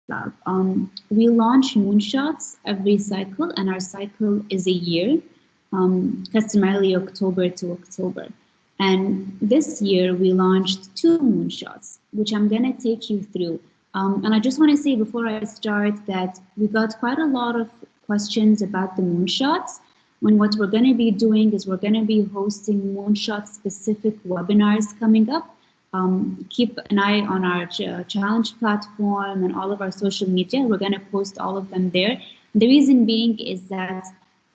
Lab. We launch moonshots every cycle, and our cycle is a year, customarily October to October. And this year we launched 2 moonshots, which I'm going to take you through. And I just want to say before I start that we got quite a lot of questions about the moonshots. When what we're going to be doing is we're going to be hosting moonshot specific webinars coming up. Keep an eye on our challenge platform and all of our social media. We're going to post all of them there. The reason being is that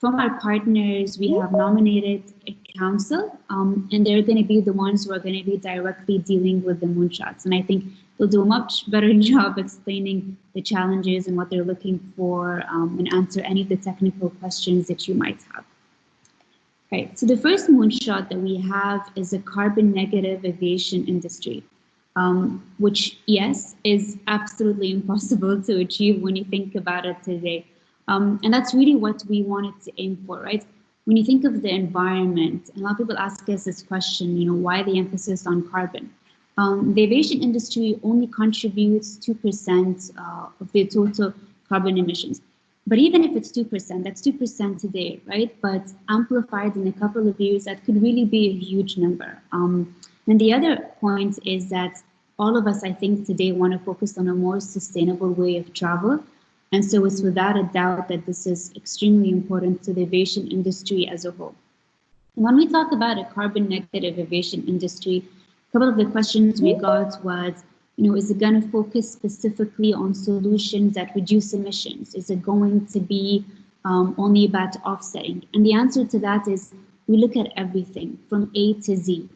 from our partners, we have nominated a council, and they're going to be the ones who are going to be directly dealing with the moonshots. And I think they'll do a much better job explaining the challenges and what they're looking for, and answer any of the technical questions that you might have. Right, so the first moonshot that we have is a carbon negative aviation industry, which, yes, is absolutely impossible to achieve when you think about it today. And that's really what we wanted to aim for, right? When you think of the environment, and a lot of people ask us this question, you know, why the emphasis on carbon? The aviation industry only contributes 2% of the total carbon emissions. But even if it's 2%, that's 2% today, right? But amplified in a couple of years, that could really be a huge number. And the other point is that all of us, I think, today want to focus on a more sustainable way of travel. And so it's without a doubt that this is extremely important to the aviation industry as a whole. And when we talk about a carbon negative aviation industry, a couple of the questions we got was, you know, is it going to focus specifically on solutions that reduce emissions? Is it going to be only about offsetting? And the answer to that is we look at everything from A to Z.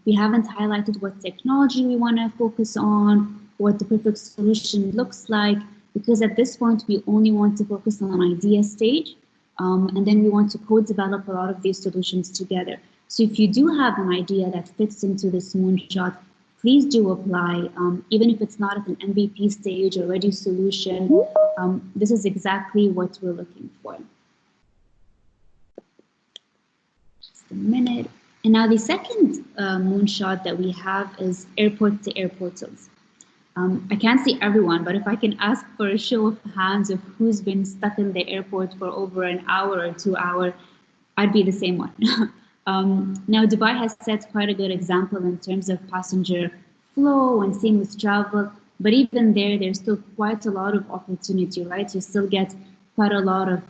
We haven't highlighted what technology we want to focus on, what the perfect solution looks like, because at this point we only want to focus on idea stage, and then we want to co-develop a lot of these solutions together. So if you do have an idea that fits into this moonshot, please do apply, even if it's not at an MVP stage or ready solution. This is exactly what we're looking for. Just a minute. And now the second moonshot that we have is airport to air portals. I can't see everyone, but if I can ask for a show of hands of who's been stuck in the airport for over an hour or 2 hours, I'd be the same one. Now, Dubai has set quite a good example in terms of passenger flow and seamless travel, but even there's still quite a lot of opportunity, right? You still get quite a lot of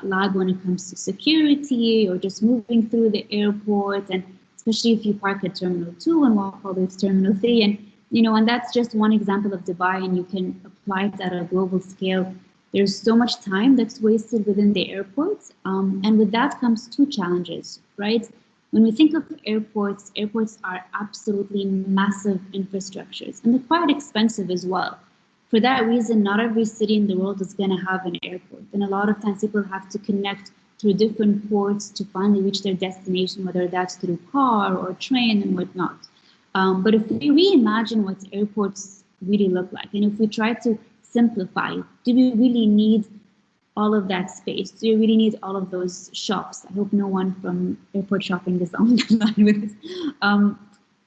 lag when it comes to security or just moving through the airport, and especially if you park at Terminal 2 and walk all the way to Terminal 3. And, you know, and that's just one example of Dubai, and you can apply it at a global scale. There's so much time that's wasted within the airports, and with that comes 2 challenges, right? When we think of airports, airports are absolutely massive infrastructures, and they're quite expensive as well. For that reason, not every city in the world is going to have an airport, and a lot of times people have to connect through different ports to finally reach their destination, whether that's through car or train and whatnot. But if we reimagine what airports really look like, and if we try to simplify, do we really need all of that space? Do you really need all of those shops? I hope no one from airport shopping is on the line with this.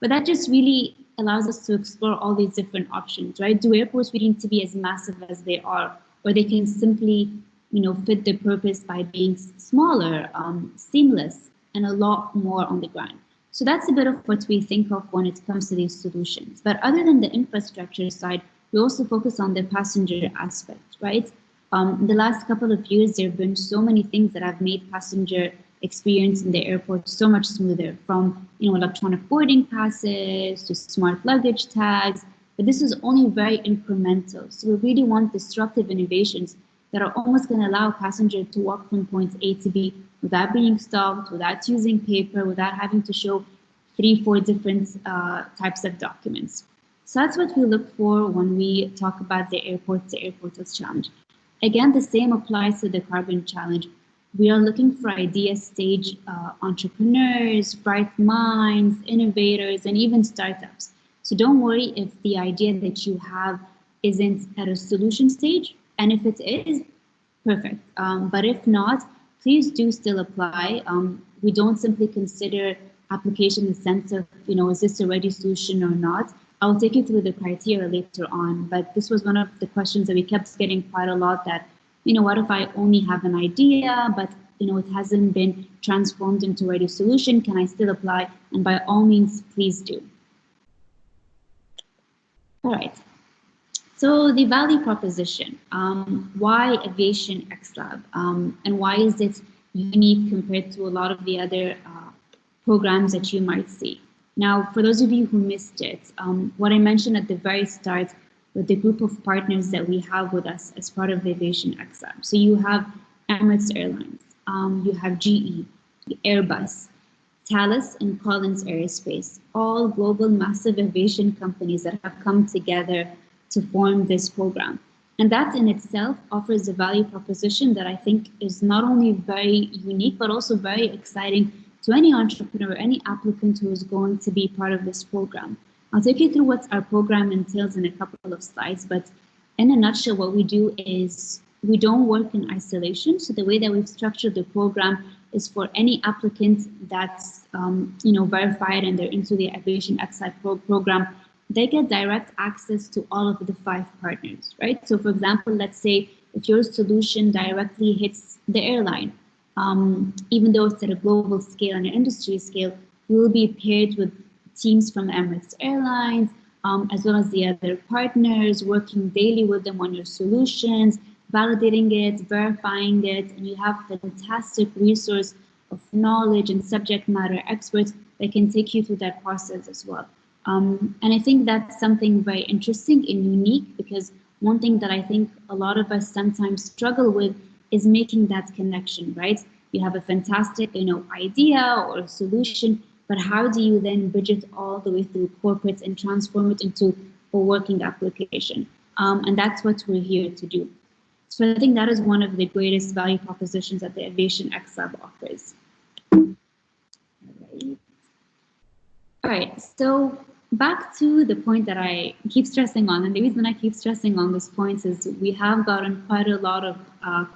But that just really allows us to explore all these different options, right? Do airports really need to be as massive as they are, or they can simply, you know, fit the purpose by being smaller, seamless, and a lot more on the ground? So that's a bit of what we think of when it comes to these solutions. But other than the infrastructure side, we also focus on the passenger aspect, right? In the last couple of years, there have been so many things that have made passenger experience in the airport so much smoother, from, you know, electronic boarding passes to smart luggage tags. But this is only very incremental. So we really want disruptive innovations that are almost going to allow passengers to walk from point A to B without being stopped, without using paper, without having to show 3-4 different types of documents. So that's what we look for when we talk about the airport to airports challenge. Again, the same applies to the carbon challenge. We are looking for idea stage entrepreneurs, bright minds, innovators, and even startups. So don't worry if the idea that you have isn't at a solution stage. And if it is, perfect. But if not, please do still apply. We don't simply consider application in the sense of, you know, is this a ready solution or not? I'll take you through the criteria later on, but this was one of the questions that we kept getting quite a lot, that, what if I only have an idea, but, it hasn't been transformed into a ready solution? Can I still apply? And by all means, please do. All right. So the value proposition, why Aviation X Lab, and why is it unique compared to a lot of the other programs that you might see? Now, for those of you who missed it, what I mentioned at the very start with the group of partners that we have with us as part of the Aviation X Lab. So you have Emirates Airlines, you have GE, Airbus, Thales, and Collins Aerospace, all global massive aviation companies that have come together to form this program. And that in itself offers a value proposition that I think is not only very unique, but also very exciting to any entrepreneur, any applicant who is going to be part of this program. I'll take you through what our program entails in a couple of slides, but in a nutshell, what we do is we don't work in isolation. So the way that we've structured the program is for any applicant that's verified and they're into the Aviation X Lab program, they get direct access to all of the 5 partners, right? So for example, let's say if your solution directly hits the airline, even though it's at a global scale and an industry scale, you will be paired with teams from Emirates Airlines, as well as the other partners, working daily with them on your solutions, validating it, verifying it, and you have a fantastic resource of knowledge and subject matter experts that can take you through that process as well. And I think that's something very interesting and unique, because one thing that I think a lot of us sometimes struggle with is making that connection, right? You have a fantastic, idea or a solution, but how do you then bridge it all the way through corporate and transform it into a working application? And that's what we're here to do. So I think that is one of the greatest value propositions that the Aviation X Lab offers. All right, so back to the point that I keep stressing on, and the reason I keep stressing on this point is we have gotten quite a lot of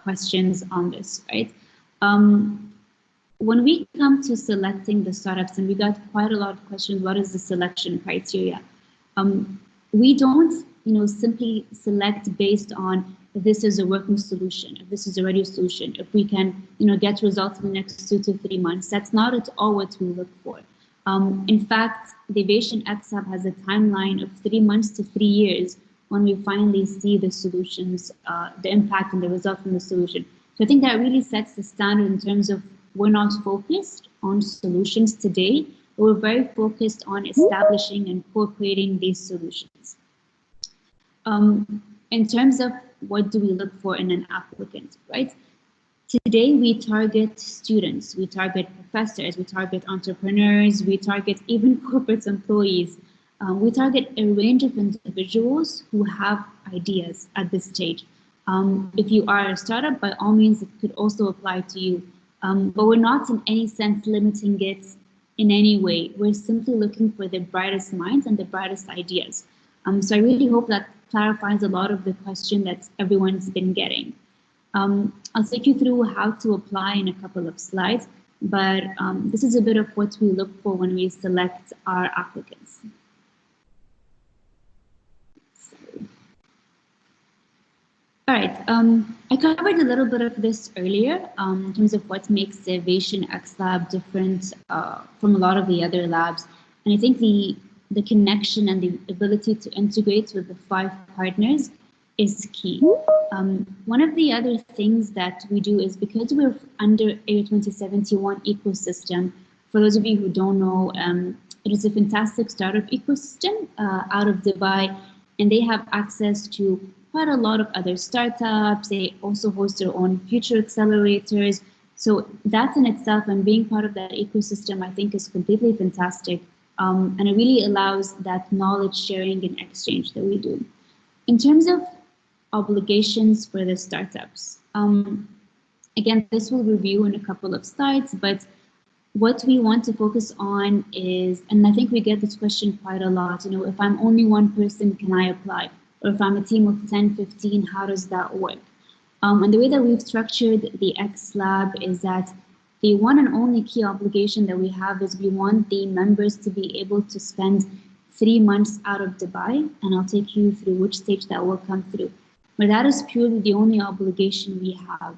questions on this, right? When we come to selecting the startups, and we got quite a lot of questions, what is the selection criteria? We don't, simply select based on if this is a working solution, if this is a ready solution, if we can, get results in the next 2 to 3 months. That's not at all what we look for. In fact, the Aviation X Lab has a timeline of 3 months to 3 years when we finally see the solutions, the impact and the result from the solution. So I think that really sets the standard in terms of we're not focused on solutions today, but we're very focused on establishing and co-creating these solutions. In terms of what do we look for in an applicant, right? Today, we target students, we target professors, we target entrepreneurs, we target even corporate employees. We target a range of individuals who have ideas at this stage. If you are a startup, by all means, it could also apply to you. But we're not in any sense limiting it in any way. We're simply looking for the brightest minds and the brightest ideas. So I really hope that clarifies a lot of the question that everyone's been getting. I'll take you through how to apply in a couple of slides, but this is a bit of what we look for when we select our applicants. All right, I covered a little bit of this earlier in terms of what makes the Aviation X Lab different from a lot of the other labs. And I think the connection and the ability to integrate with the 5 partners is key. One of the other things that we do is, because we're under A2071 ecosystem, for those of you who don't know, it is a fantastic startup ecosystem out of Dubai, and they have access to quite a lot of other startups. They also host their own future accelerators. So that in itself, and being part of that ecosystem, I think is completely fantastic. And it really allows that knowledge sharing and exchange that we do. In terms of obligations for the startups, again, this will review in a couple of slides, but what we want to focus on is, and I think we get this question quite a lot, if I'm only one person, can I apply? Or if I'm a team of 10, 15, how does that work? And the way that we've structured the X Lab is that the one and only key obligation that we have is we want the members to be able to spend 3 months out of Dubai, and I'll take you through which stage that will come through. But that is purely the only obligation we have.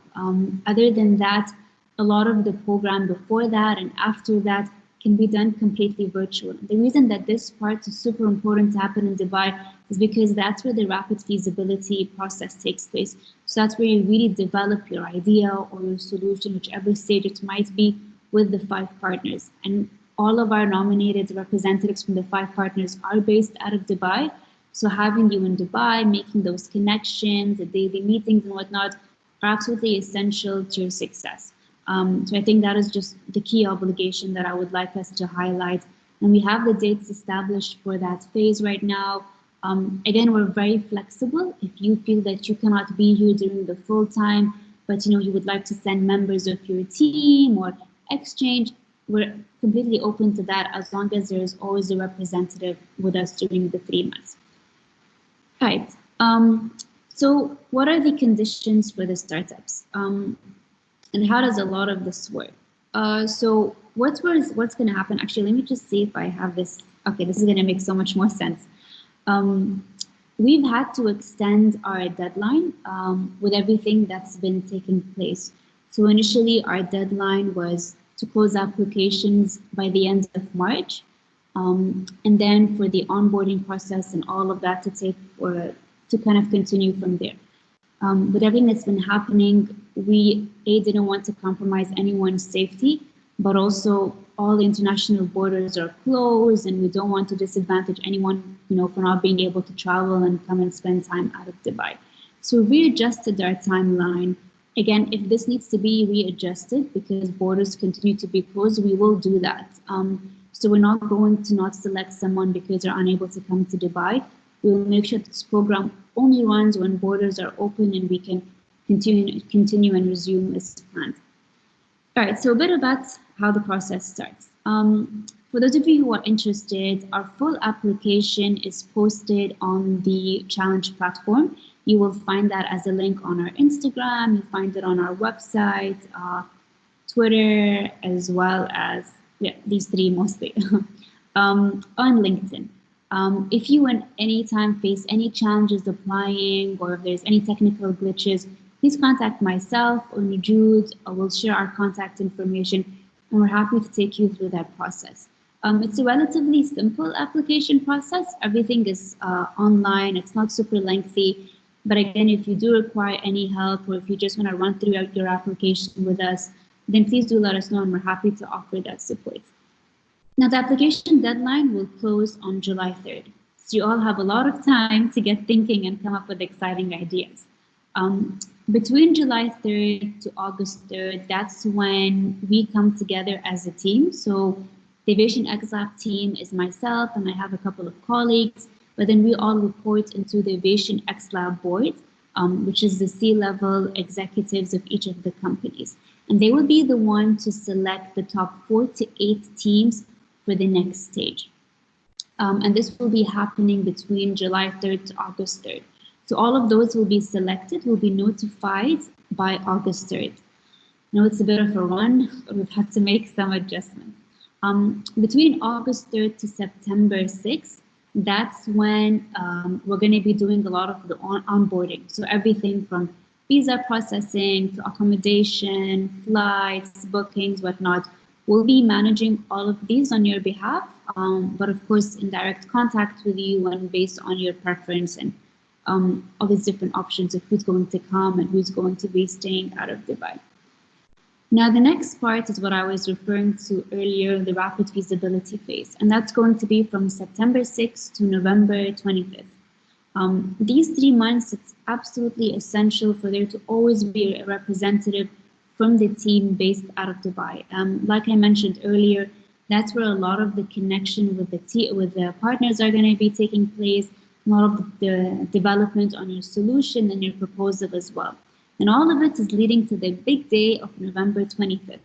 Other than that, a lot of the program before that and after that can be done completely virtual. The reason that this part is super important to happen in Dubai is because that's where the rapid feasibility process takes place. So that's where you really develop your idea or your solution, whichever stage it might be, with the 5 partners. And all of our nominated representatives from the 5 partners are based out of Dubai. So having you in Dubai, making those connections, the daily meetings and whatnot are absolutely essential to your success. So I think that is just the key obligation that I would like us to highlight. And we have the dates established for that phase right now. Again, we're very flexible. If you feel that you cannot be here during the full time, but you would like to send members of your team or exchange, we're completely open to that as long as there's always a representative with us during the 3 months. Right. So what are the conditions for the startups? And how does a lot of this work? So what's going to happen? Actually, let me just see if I have this. Okay, this is going to make so much more sense. We've had to extend our deadline with everything that's been taking place. So initially, our deadline was to close applications by the end of March, and then for the onboarding process and all of that to kind of continue from there. With everything that's been happening, we didn't want to compromise anyone's safety, but also all the international borders are closed, and we don't want to disadvantage anyone, for not being able to travel and come and spend time out of Dubai. So we adjusted our timeline. Again, if this needs to be readjusted because borders continue to be closed, we will do that. So we're not going to not select someone because they're unable to come to Dubai. We will make sure this program only runs when borders are open and we can continue and resume as planned. All right, so a bit about how the process starts. For those of you who are interested, our full application is posted on the challenge platform. You will find that as a link on our Instagram. You find it on our website, Twitter, as well as these 3 mostly on LinkedIn. If you at any time face any challenges applying, or if there's any technical glitches, please contact myself or Najoud. We'll share our contact information, and we're happy to take you through that process. It's a relatively simple application process. Everything is online. It's not super lengthy. But again, if you do require any help, or if you just want to run through your application with us, then please do let us know, and we're happy to offer that support. Now, the application deadline will close on July 3rd. So you all have a lot of time to get thinking and come up with exciting ideas. Between July 3rd to August 3rd, that's when we come together as a team. So the Aviation X Lab team is myself, and I have a couple of colleagues, but then we all report into the Aviation X Lab board, which is the C-level executives of each of the companies. And they will be the one to select the top 4 to 8 teams for the next stage. And this will be happening between July 3rd to August 3rd. So all of those will be selected, will be notified by August 3rd. Now it's a bit of a run, but we've had to make some adjustments. Between August 3rd to September 6th, that's when we're going to be doing a lot of the onboarding. So everything from visa processing to accommodation, flights, bookings, whatnot. We'll be managing all of these on your behalf, but of course in direct contact with you and based on your preference and all these different options of who's going to come and who's going to be staying out of Dubai. Now, the next part is what I was referring to earlier, the rapid feasibility phase, and that's going to be from September 6th to November 25th. These 3 months, it's absolutely essential for there to always be a representative from the team based out of Dubai. Like I mentioned earlier, that's where a lot of the connection with the partners are going to be taking place, a lot of the development on your solution and your proposal as well. And all of it is leading to the big day of November 25th.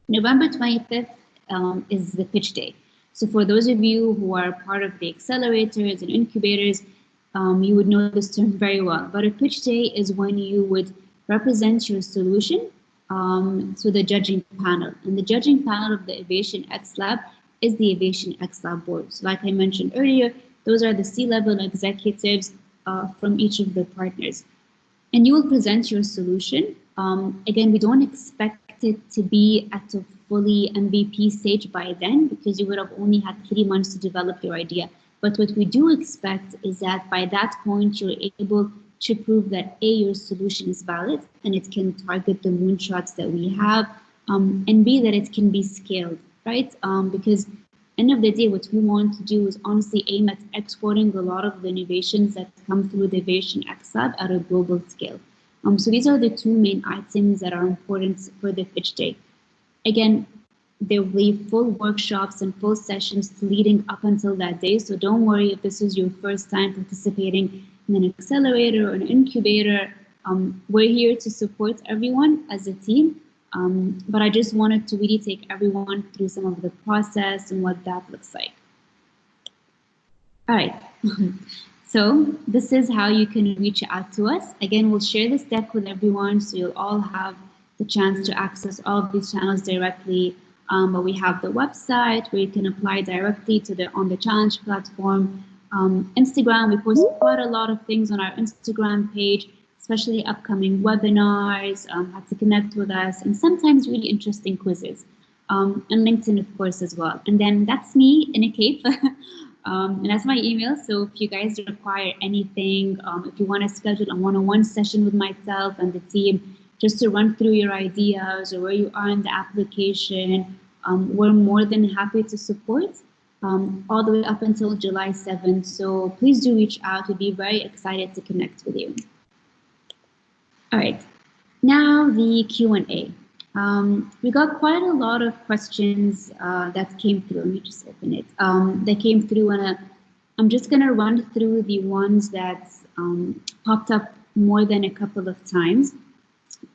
November 25th is the pitch day. So for those of you who are part of the accelerators and incubators, you would know this term very well. But a pitch day is when you would represent your solution to the judging panel. And the judging panel of the Aviation X Lab is the Aviation X Lab board. So like I mentioned earlier, those are the C-level executives from each of the partners. And you will present your solution. Again, we don't expect it to be at a fully MVP stage by then, because you would have only had 3 months to develop your idea. But what we do expect is that by that point, you're able to prove that A, your solution is valid and it can target the moonshots that we have, and B, that it can be scaled, right? Because end of the day, what we want to do is honestly aim at exporting a lot of the innovations that come through the Aviation X Lab at a global scale. So these are the 2 main items that are important for the pitch day. Again, there will be full workshops and full sessions leading up until that day. So don't worry if this is your first time participating in an accelerator or an incubator. We're here to support everyone as a team. But I just wanted to really take everyone through some of the process and what that looks like. All right. So this is how you can reach out to us. Again, we'll share this deck with everyone, so you'll all have the chance to access all of these channels directly. But we have the website where you can apply directly to on the challenge platform. Instagram, we post quite a lot of things on our Instagram page, especially upcoming webinars, how to connect with us, and sometimes really interesting quizzes. And LinkedIn, of course, as well. And then that's me in a cape. And that's my email. So if you guys require anything, if you want to schedule a one-on-one session with myself and the team, just to run through your ideas or where you are in the application, we're more than happy to support all the way up until July 7th. So please do reach out. We'd be very excited to connect with you. All right, now the Q&A. We got quite a lot of questions that came through. Let me just open it. That came through, and I'm just going to run through the ones that popped up more than a couple of times.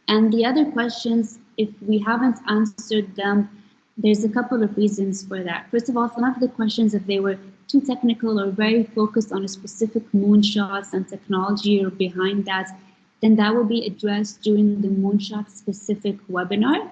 And the other questions, if we haven't answered them, there's a couple of reasons for that. First of all, some of the questions, if they were too technical or very focused on a specific moonshots and technology or behind that, then that will be addressed during the moonshot specific webinar.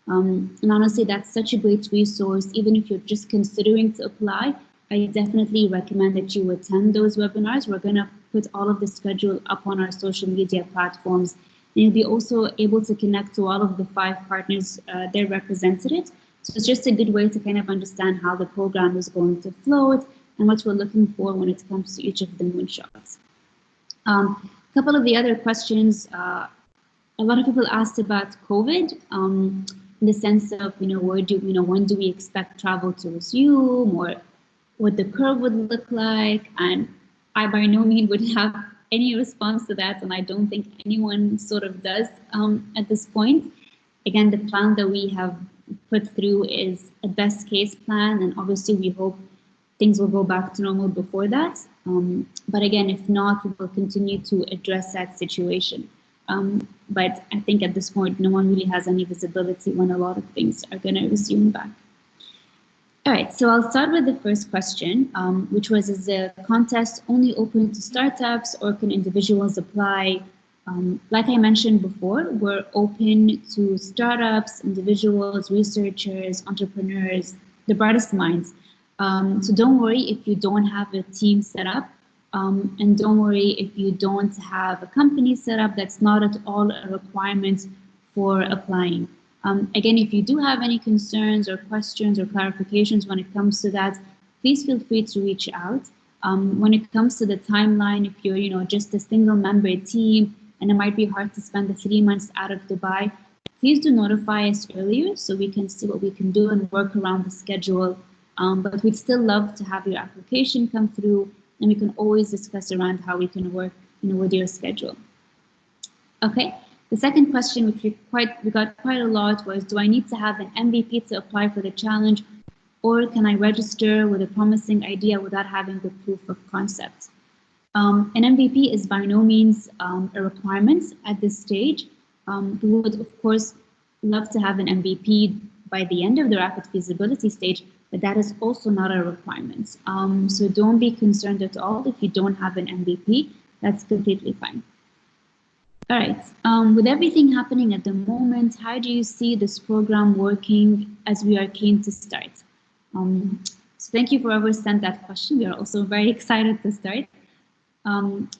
And honestly, that's such a great resource. Even if you're just considering to apply, I definitely recommend that you attend those webinars. We're going to put all of the schedule up on our social media platforms. And you'll be also able to connect to all of the 5 partners they're represented. So it's just a good way to kind of understand how the program is going to float and what we're looking for when it comes to each of the moonshots. A couple of the other questions, a lot of people asked about COVID, in the sense of, when do we expect travel to resume, or what the curve would look like? And I by no means would have any response to that, and I don't think anyone sort of does at this point. Again, the plan that we have put through is a best case plan, and obviously we hope things will go back to normal before that. But again, if not, we will continue to address that situation. But I think at this point, no one really has any visibility when a lot of things are going to resume back. All right, so I'll start with the first question, which was, is the contest only open to startups or can individuals apply? Like I mentioned before, we're open to startups, individuals, researchers, entrepreneurs, the brightest minds. So don't worry if you don't have a team set up, and don't worry if you don't have a company set up. That's not at all a requirement for applying. Again, if you do have any concerns or questions or clarifications when it comes to that, please feel free to reach out. When it comes to the timeline, if you're just a single member team and it might be hard to spend the 3 months out of Dubai, please do notify us earlier so we can see what we can do and work around the schedule. But we'd still love to have your application come through, and we can always discuss around how we can work with your schedule. Okay. The second question, which we got quite a lot, was, do I need to have an MVP to apply for the challenge, or can I register with a promising idea without having the proof of concept? An MVP is by no means a requirement at this stage. We would, of course, love to have an MVP by the end of the rapid feasibility stage, but that is also not a requirement. So don't be concerned at all if you don't have an MVP. That's completely fine. All right, with everything happening at the moment, how do you see this program working as we are keen to start? So thank you for whoever sent that question. We are also very excited to start.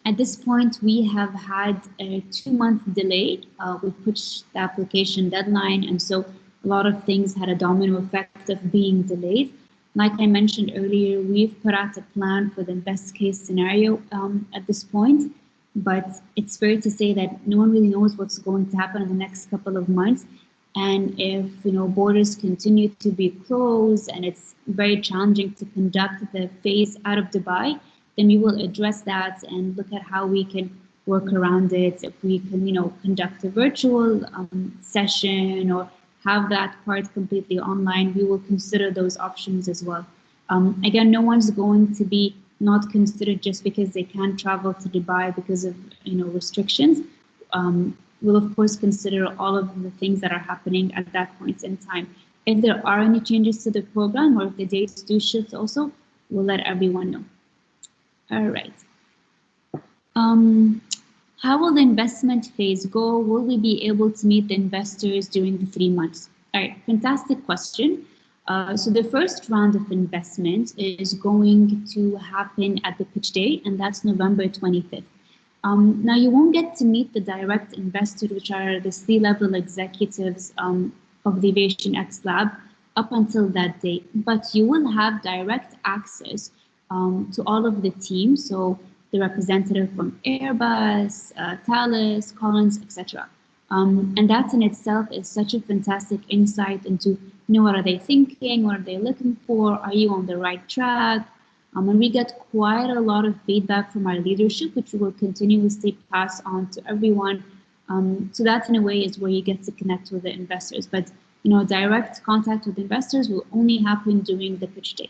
At this point, we have had a 2-month delay. We pushed the application deadline, and so a lot of things had a domino effect of being delayed. Like I mentioned earlier, we've put out a plan for the best case scenario at this point, but it's fair to say that no one really knows what's going to happen in the next couple of months. And if borders continue to be closed and it's very challenging to conduct the phase out of Dubai, then we will address that and look at how we can work around it. If we can, conduct a virtual session or have that part completely online, we will consider those options as well. Again, no one's going to be not considered just because they can't travel to Dubai because of restrictions. We'll of course consider all of the things that are happening at that point in time. If there are any changes to the program or if the dates do shift also, we'll let everyone know. All right. How will the investment phase go? Will we be able to meet the investors during the 3 months? All right, fantastic question. So the first round of investment is going to happen at the pitch day, and that's November 25th. Now, you won't get to meet the direct investors, which are the C-level executives of the Aviation X Lab, up until that date, but you will have direct access to all of the team, so the representative from Airbus, Thales, Collins, etc. And that in itself is such a fantastic insight into, what are they thinking, what are they looking for, are you on the right track? And we get quite a lot of feedback from our leadership, which we will continuously pass on to everyone. So that in a way is where you get to connect with the investors. But direct contact with investors will only happen during the pitch day.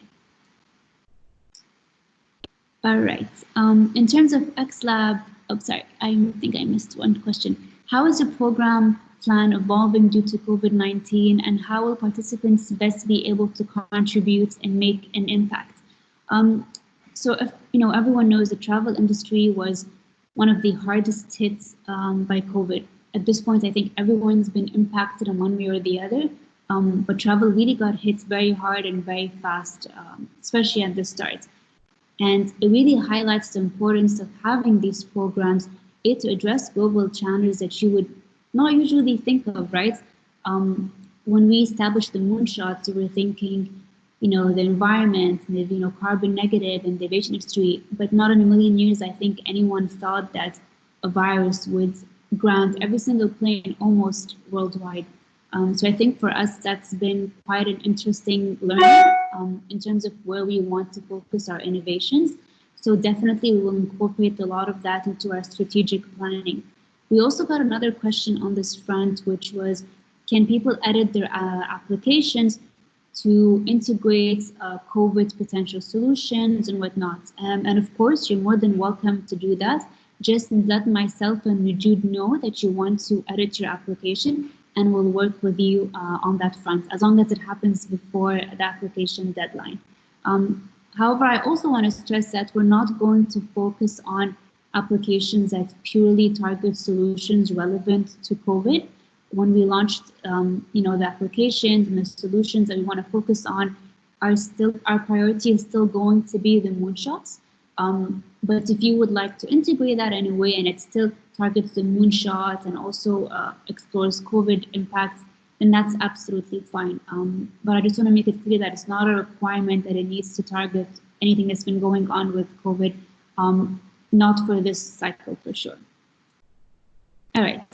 All right. In terms of X Lab, I think I missed one question. How is the program plan evolving due to COVID-19, and how will participants best be able to contribute and make an impact? So if everyone knows the travel industry was one of the hardest hits by COVID. At this point, I think everyone's been impacted in one way or the other, but travel really got hit very hard and very fast, especially at the start. And it really highlights the importance of having these programs to address global challenges that you would not usually think of, right? When we established the moonshots, we were thinking, the environment, the carbon negative in the aviation industry, but not in a million years, I think anyone thought that a virus would ground every single plane almost worldwide. So I think for us, that's been quite an interesting learning in terms of where we want to focus our innovations. So definitely we will incorporate a lot of that into our strategic planning. We also got another question on this front, which was, can people edit their applications to integrate COVID potential solutions and whatnot? And of course, you're more than welcome to do that. Just let myself and Najood know that you want to edit your application, and we'll work with you on that front, as long as it happens before the application deadline. However, I also want to stress that we're not going to focus on applications that purely target solutions relevant to COVID. When we launched, the applications and the solutions that we want to focus on our priority is still going to be the moonshots. But if you would like to integrate that in a way and it still targets the moonshot and also explores COVID impacts, then that's absolutely fine. But I just want to make it clear that it's not a requirement that it needs to target anything that's been going on with COVID, not for this cycle for sure. All right.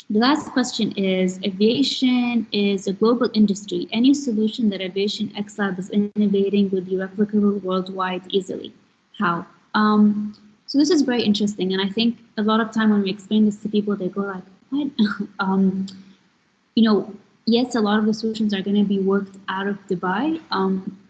The last question is, aviation is a global industry. Any solution that Aviation X Lab is innovating would be replicable worldwide easily. How? So this is very interesting, and I think a lot of time when we explain this to people, they go like, what? Yes, a lot of the solutions are going to be worked out of Dubai,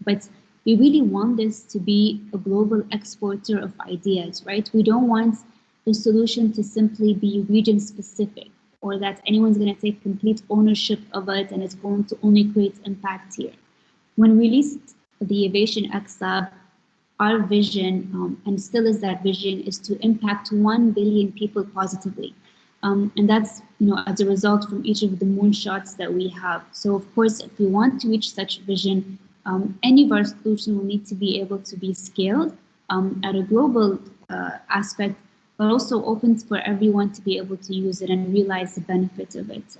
but we really want this to be a global exporter of ideas, right? We don't want the solution to simply be region specific, or that anyone's going to take complete ownership of it and it's going to only create impact here. When we released the Aviation X Lab, our vision, and still is that vision, is to impact 1 billion people positively. And that's, as a result from each of the moonshots that we have. So of course, if we want to reach such vision, any of our solutions will need to be able to be scaled at a global aspect, but also open for everyone to be able to use it and realize the benefit of it.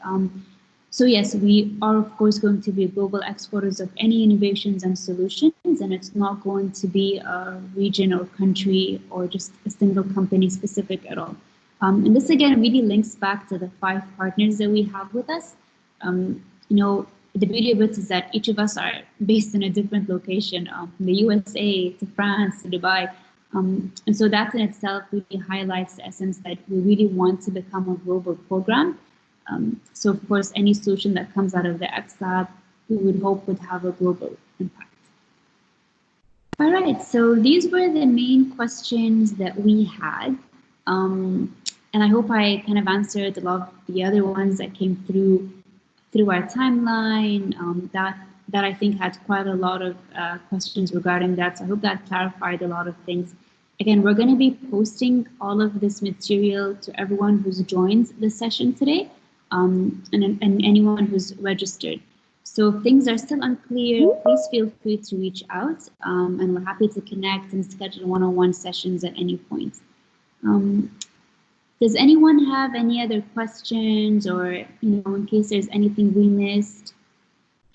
So yes, we are of course going to be global exporters of any innovations and solutions, and it's not going to be a region or country or just a single company specific at all. And this again really links back to the 5 partners that we have with us. The beauty of it is that each of us are based in a different location, from the USA to France to Dubai. And so that in itself really highlights the essence that we really want to become a global program. So of course, any solution that comes out of the X Lab, we would hope would have a global impact. All right, so these were the main questions that we had. And I hope I kind of answered a lot of the other ones that came through our timeline, that I think had quite a lot of questions regarding that. So I hope that clarified a lot of things. Again, we're going to be posting all of this material to everyone who's joined the session today, and anyone who's registered. So if things are still unclear, please feel free to reach out, and we're happy to connect and schedule one-on-one sessions at any point. Does anyone have any other questions, or in case there's anything we missed?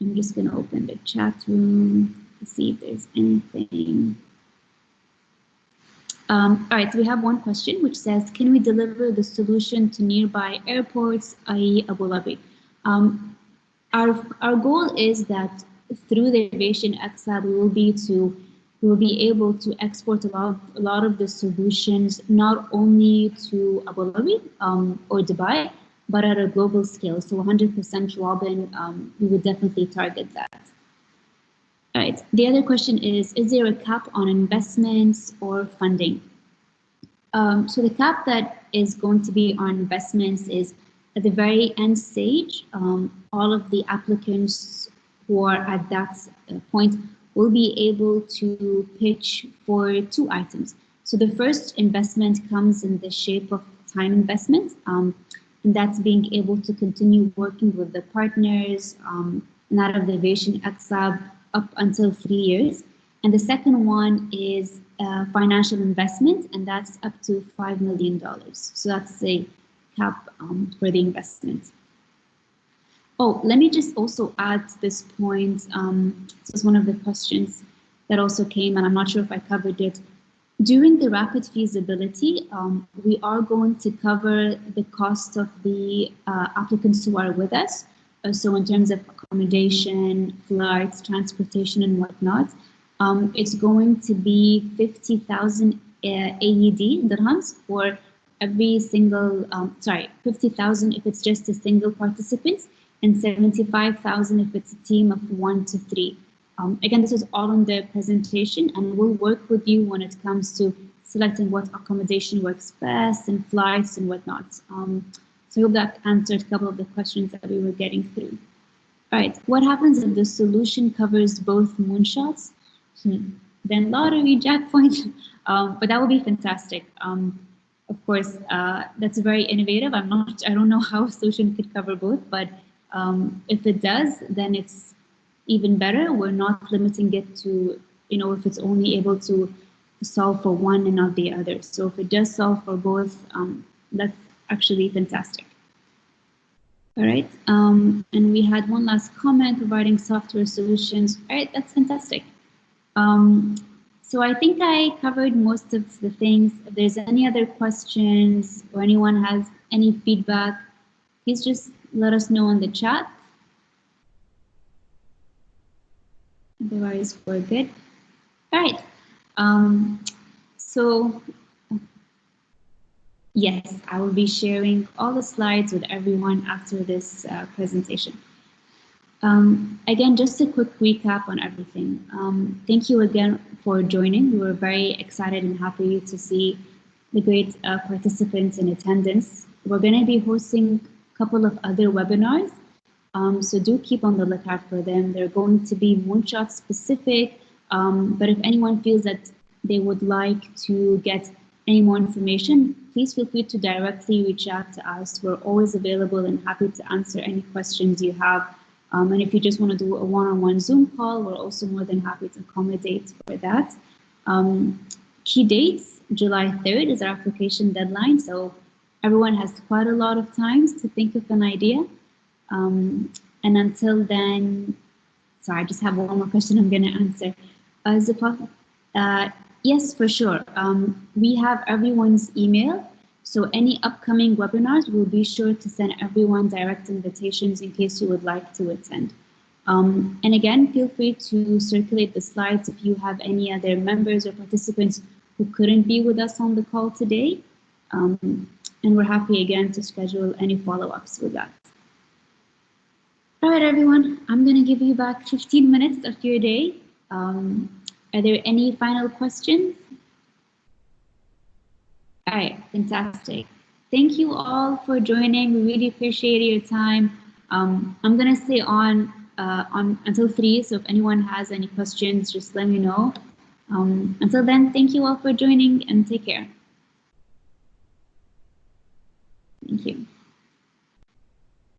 I'm just going to open the chat room to see if there's anything. All right, so we have one question which says, can we deliver the solution to nearby airports, i.e. Abu Dhabi? Our goal is that through the Aviation X Lab, we will be able to export a lot of the solutions, not only to Abu Dhabi or Dubai, but at a global scale. So 100% Robin, we would definitely target that. All right, the other question is there a cap on investments or funding? So the cap that is going to be on investments is at the very end stage. All of the applicants who are at that point will be able to pitch for 2 items. So the first investment comes in the shape of time investment, and that's being able to continue working with the partners, and out of the Aviation X Lab up until 3 years. And the second one is financial investment, and that's up to $5 million. So that's the cap for the investment. Oh, let me just also add to this point. This is one of the questions that also came, and I'm not sure if I covered it. During the rapid feasibility, we are going to cover the cost of the applicants who are with us. So in terms of accommodation, flights, transportation, and whatnot, it's going to be 50,000 AED dirhams for every single, 50,000 if it's just a single participant, and 75,000 if it's a team of 1 to 3. Again, this is all on the presentation, and we'll work with you when it comes to selecting what accommodation works best and flights and whatnot. So I hope that answered a couple of the questions that we were getting through. All right, what happens if the solution covers both moonshots? Then lottery, jackpot, but that would be fantastic. Of course, that's very innovative. I don't know how a solution could cover both, but if it does, then it's even better. We're not limiting it to, if it's only able to solve for one and not the other. So if it does solve for both, that's actually fantastic. All right, and we had one last comment regarding software solutions. All right, that's fantastic. So I think I covered most of the things. If there's any other questions or anyone has any feedback, please just let us know in the chat. Otherwise, we're good. All right. So yes, I will be sharing all the slides with everyone after this presentation. Again, just a quick recap on everything. Thank you again for joining. We were very excited and happy to see the great participants in attendance. We're going to be hosting a couple of other webinars, so do keep on the lookout for them. They're going to be moonshot specific, but if anyone feels that they would like to get any more information, please feel free to directly reach out to us. We're always available and happy to answer any questions you have And if you just want to do a one-on-one Zoom call, we're also more than happy to accommodate for that. Key dates, July 3rd is our application deadline, so everyone has quite a lot of time to think of an idea. And until then, sorry, I just have one more question I'm going to answer. Is it possible? Yes, for sure. We have everyone's email, so any upcoming webinars, we'll be sure to send everyone direct invitations in case you would like to attend. And again, feel free to circulate the slides if you have any other members or participants who couldn't be with us on the call today. And we're happy again to schedule any follow-ups with that. All right, everyone, I'm going to give you back 15 minutes of your day. Are there any final questions? All right, fantastic. Thank you all for joining. We really appreciate your time. I'm going to stay on until 3, so if anyone has any questions, just let me know. Until then, thank you all for joining and take care. Thank you.